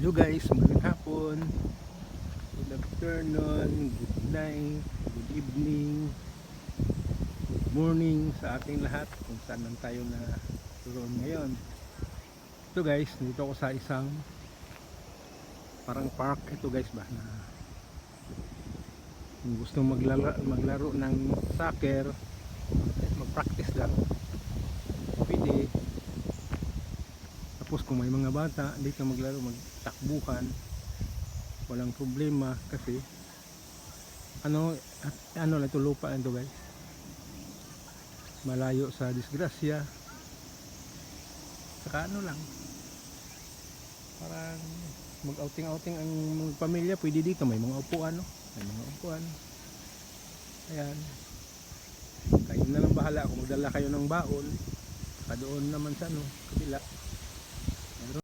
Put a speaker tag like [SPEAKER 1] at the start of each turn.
[SPEAKER 1] Hello guys, magandang hapon, good afternoon, good night, good evening, good morning sa ating lahat kung saan man tayo na turon ngayon. Ito guys, dito ako sa isang parang park ito guys ba na kung gusto maglaro ng soccer, mag-practice lang, pwede. Tapos kung may mga bata dito maglaro, magtakbuhan, walang problema kasi ano lang ito, lupa ito guys, malayo sa disgrasya, saka ano lang, parang mag outing ang mga pamilya, pwede dito, may mga upuan, no? May mga upuan, ayan, kayo na lang bahala kung magdala kayo ng baon, saka doon naman sa kabila